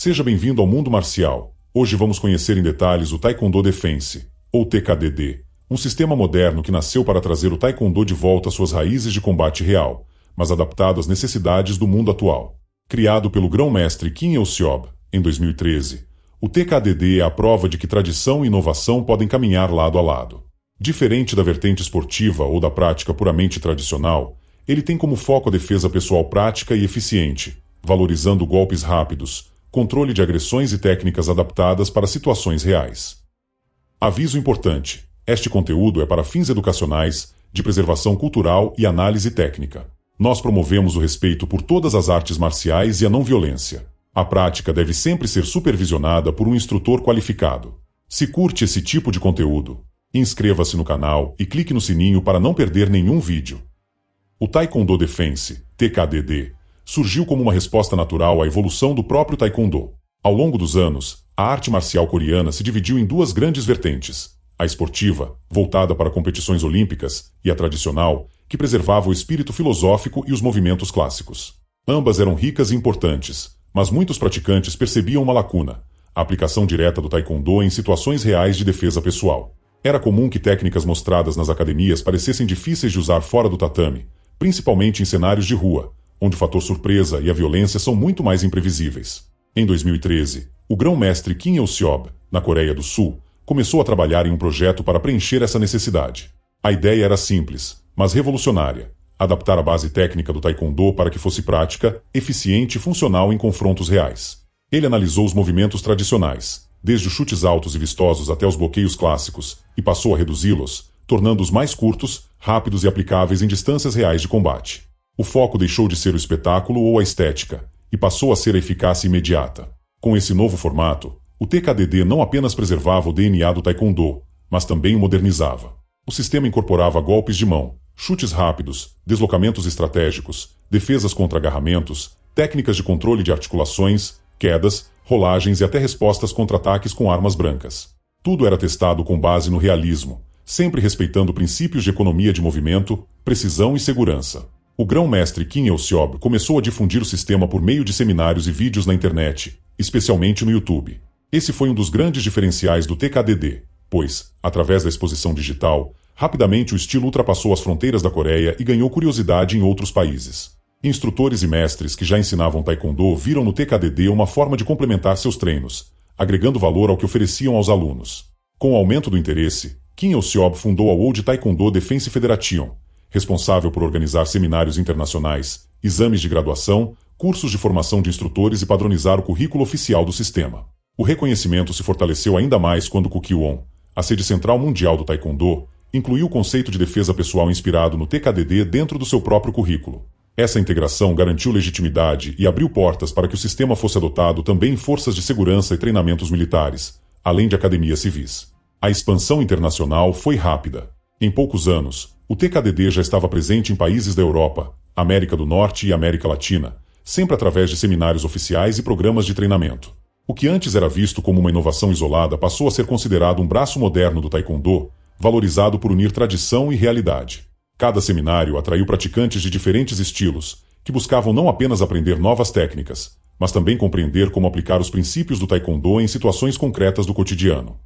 Seja bem-vindo ao mundo marcial. Hoje vamos conhecer em detalhes o Taekwondo Defense, ou TKDD, um sistema moderno que nasceu para trazer o Taekwondo de volta às suas raízes de combate real, mas adaptado às necessidades do mundo atual. Criado pelo grão-mestre Kim Il-seob, em 2013, o TKDD é a prova de que tradição e inovação podem caminhar lado a lado. Diferente da vertente esportiva ou da prática puramente tradicional, ele tem como foco a defesa pessoal prática e eficiente, valorizando golpes rápidos, controle de agressões e técnicas adaptadas para situações reais. Aviso importante: este conteúdo é para fins educacionais, de preservação cultural e análise técnica. Nós promovemos o respeito por todas as artes marciais e a não-violência. A prática deve sempre ser supervisionada por um instrutor qualificado. Se curte esse tipo de conteúdo, inscreva-se no canal e clique no sininho para não perder nenhum vídeo. O Taekwondo Defense, TKDD, surgiu como uma resposta natural à evolução do próprio Taekwondo. Ao longo dos anos, a arte marcial coreana se dividiu em duas grandes vertentes: a esportiva, voltada para competições olímpicas, e a tradicional, que preservava o espírito filosófico e os movimentos clássicos. Ambas eram ricas e importantes, mas muitos praticantes percebiam uma lacuna: a aplicação direta do Taekwondo em situações reais de defesa pessoal. Era comum que técnicas mostradas nas academias parecessem difíceis de usar fora do tatame, principalmente em cenários de rua, onde o fator surpresa e a violência são muito mais imprevisíveis. Em 2013, o grão-mestre Kim Il-seob, na Coreia do Sul, começou a trabalhar em um projeto para preencher essa necessidade. A ideia era simples, mas revolucionária: adaptar a base técnica do Taekwondo para que fosse prática, eficiente e funcional em confrontos reais. Ele analisou os movimentos tradicionais, desde os chutes altos e vistosos até os bloqueios clássicos, e passou a reduzi-los, tornando-os mais curtos, rápidos e aplicáveis em distâncias reais de combate. O foco deixou de ser o espetáculo ou a estética, e passou a ser a eficácia imediata. Com esse novo formato, o TKDD não apenas preservava o DNA do Taekwondo, mas também o modernizava. O sistema incorporava golpes de mão, chutes rápidos, deslocamentos estratégicos, defesas contra agarramentos, técnicas de controle de articulações, quedas, rolagens e até respostas contra ataques com armas brancas. Tudo era testado com base no realismo, sempre respeitando princípios de economia de movimento, precisão e segurança. O grão-mestre Kim Il-seob começou a difundir o sistema por meio de seminários e vídeos na internet, especialmente no YouTube. Esse foi um dos grandes diferenciais do TKDD, pois, através da exposição digital, rapidamente o estilo ultrapassou as fronteiras da Coreia e ganhou curiosidade em outros países. Instrutores e mestres que já ensinavam Taekwondo viram no TKDD uma forma de complementar seus treinos, agregando valor ao que ofereciam aos alunos. Com o aumento do interesse, Kim Il-seob fundou a World Taekwondo Defense Federation, responsável por organizar seminários internacionais, exames de graduação, cursos de formação de instrutores e padronizar o currículo oficial do sistema. O reconhecimento se fortaleceu ainda mais quando Kukiwon, a sede central mundial do Taekwondo, incluiu o conceito de defesa pessoal inspirado no TKDD dentro do seu próprio currículo. Essa integração garantiu legitimidade e abriu portas para que o sistema fosse adotado também em forças de segurança e treinamentos militares, além de academias civis. A expansão internacional foi rápida. Em poucos anos, o TKDD já estava presente em países da Europa, América do Norte e América Latina, sempre através de seminários oficiais e programas de treinamento. O que antes era visto como uma inovação isolada passou a ser considerado um braço moderno do Taekwondo, valorizado por unir tradição e realidade. Cada seminário atraiu praticantes de diferentes estilos, que buscavam não apenas aprender novas técnicas, mas também compreender como aplicar os princípios do Taekwondo em situações concretas do cotidiano.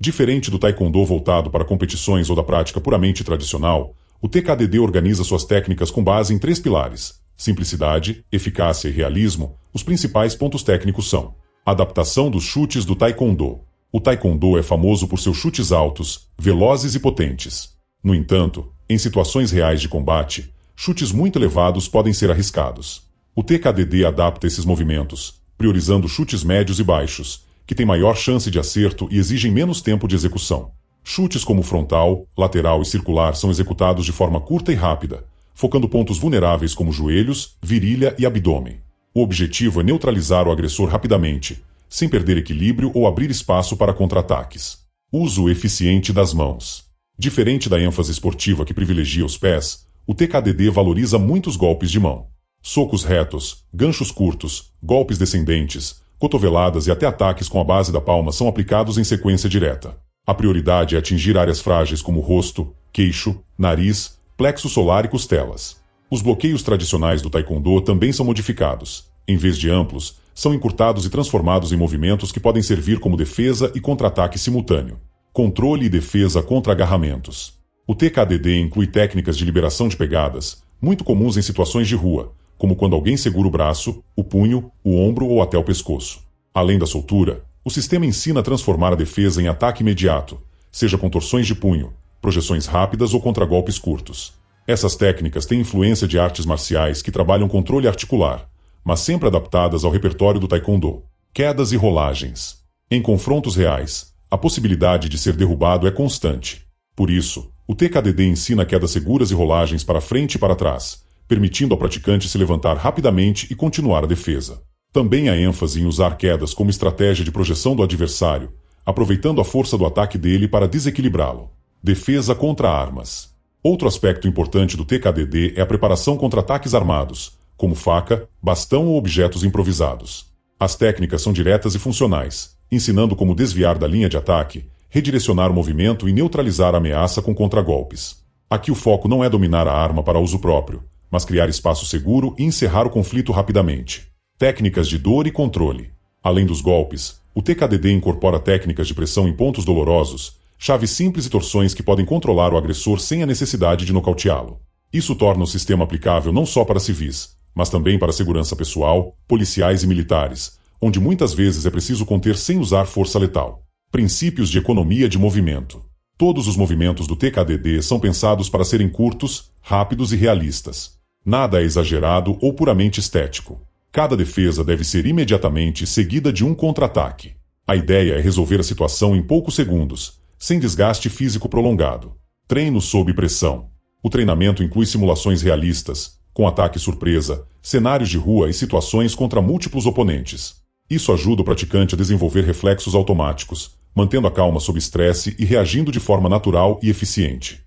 Diferente do Taekwondo voltado para competições ou da prática puramente tradicional, o TKDD organiza suas técnicas com base em 3 pilares: simplicidade, eficácia e realismo. Os principais pontos técnicos são: adaptação dos chutes do Taekwondo. O Taekwondo é famoso por seus chutes altos, velozes e potentes. No entanto, em situações reais de combate, chutes muito elevados podem ser arriscados. O TKDD adapta esses movimentos, priorizando chutes médios e baixos, que têm maior chance de acerto e exigem menos tempo de execução. Chutes como frontal, lateral e circular são executados de forma curta e rápida, focando pontos vulneráveis como joelhos, virilha e abdômen. O objetivo é neutralizar o agressor rapidamente, sem perder equilíbrio ou abrir espaço para contra-ataques. Uso eficiente das mãos. Diferente da ênfase esportiva que privilegia os pés, o TKDD valoriza muitos golpes de mão. Socos retos, ganchos curtos, golpes descendentes, cotoveladas e até ataques com a base da palma são aplicados em sequência direta. A prioridade é atingir áreas frágeis como rosto, queixo, nariz, plexo solar e costelas. Os bloqueios tradicionais do Taekwondo também são modificados. Em vez de amplos, são encurtados e transformados em movimentos que podem servir como defesa e contra-ataque simultâneo. Controle e defesa contra agarramentos. O TKDD inclui técnicas de liberação de pegadas, muito comuns em situações de rua, como quando alguém segura o braço, o punho, o ombro ou até o pescoço. Além da soltura, o sistema ensina a transformar a defesa em ataque imediato, seja com torções de punho, projeções rápidas ou contragolpes curtos. Essas técnicas têm influência de artes marciais que trabalham controle articular, mas sempre adaptadas ao repertório do Taekwondo. Quedas e rolagens. Em confrontos reais, a possibilidade de ser derrubado é constante. Por isso, o TKDD ensina quedas seguras e rolagens para frente e para trás, permitindo ao praticante se levantar rapidamente e continuar a defesa. Também há ênfase em usar quedas como estratégia de projeção do adversário, aproveitando a força do ataque dele para desequilibrá-lo. Defesa contra armas. Outro aspecto importante do TKDD é a preparação contra ataques armados, como faca, bastão ou objetos improvisados. As técnicas são diretas e funcionais, ensinando como desviar da linha de ataque, redirecionar o movimento e neutralizar a ameaça com contragolpes. Aqui o foco não é dominar a arma para uso próprio, mas criar espaço seguro e encerrar o conflito rapidamente. Técnicas de dor e controle. Além dos golpes, o TKDD incorpora técnicas de pressão em pontos dolorosos, chaves simples e torções que podem controlar o agressor sem a necessidade de nocauteá-lo. Isso torna o sistema aplicável não só para civis, mas também para segurança pessoal, policiais e militares, onde muitas vezes é preciso conter sem usar força letal. Princípios de economia de movimento. Todos os movimentos do TKDD são pensados para serem curtos, rápidos e realistas. Nada é exagerado ou puramente estético. Cada defesa deve ser imediatamente seguida de um contra-ataque. A ideia é resolver a situação em poucos segundos, sem desgaste físico prolongado. Treino sob pressão. O treinamento inclui simulações realistas, com ataque surpresa, cenários de rua e situações contra múltiplos oponentes. Isso ajuda o praticante a desenvolver reflexos automáticos, mantendo a calma sob estresse e reagindo de forma natural e eficiente.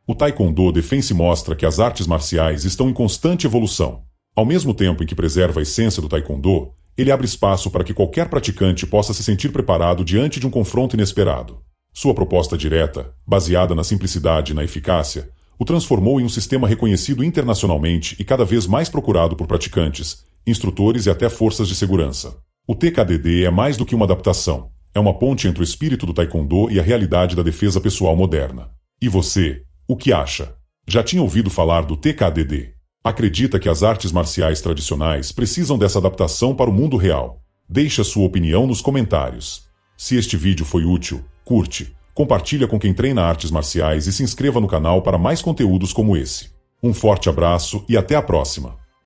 O Taekwondo Defense mostra que as artes marciais estão em constante evolução. Ao mesmo tempo em que preserva a essência do Taekwondo, ele abre espaço para que qualquer praticante possa se sentir preparado diante de um confronto inesperado. Sua proposta direta, baseada na simplicidade e na eficácia, o transformou em um sistema reconhecido internacionalmente e cada vez mais procurado por praticantes, instrutores e até forças de segurança. O TKDD é mais do que uma adaptação. É uma ponte entre o espírito do Taekwondo e a realidade da defesa pessoal moderna. E você, o que acha? Já tinha ouvido falar do TKDD? Acredita que as artes marciais tradicionais precisam dessa adaptação para o mundo real? Deixe a sua opinião nos comentários. Se este vídeo foi útil, curte, compartilha com quem treina artes marciais e se inscreva no canal para mais conteúdos como esse. Um forte abraço e até a próxima!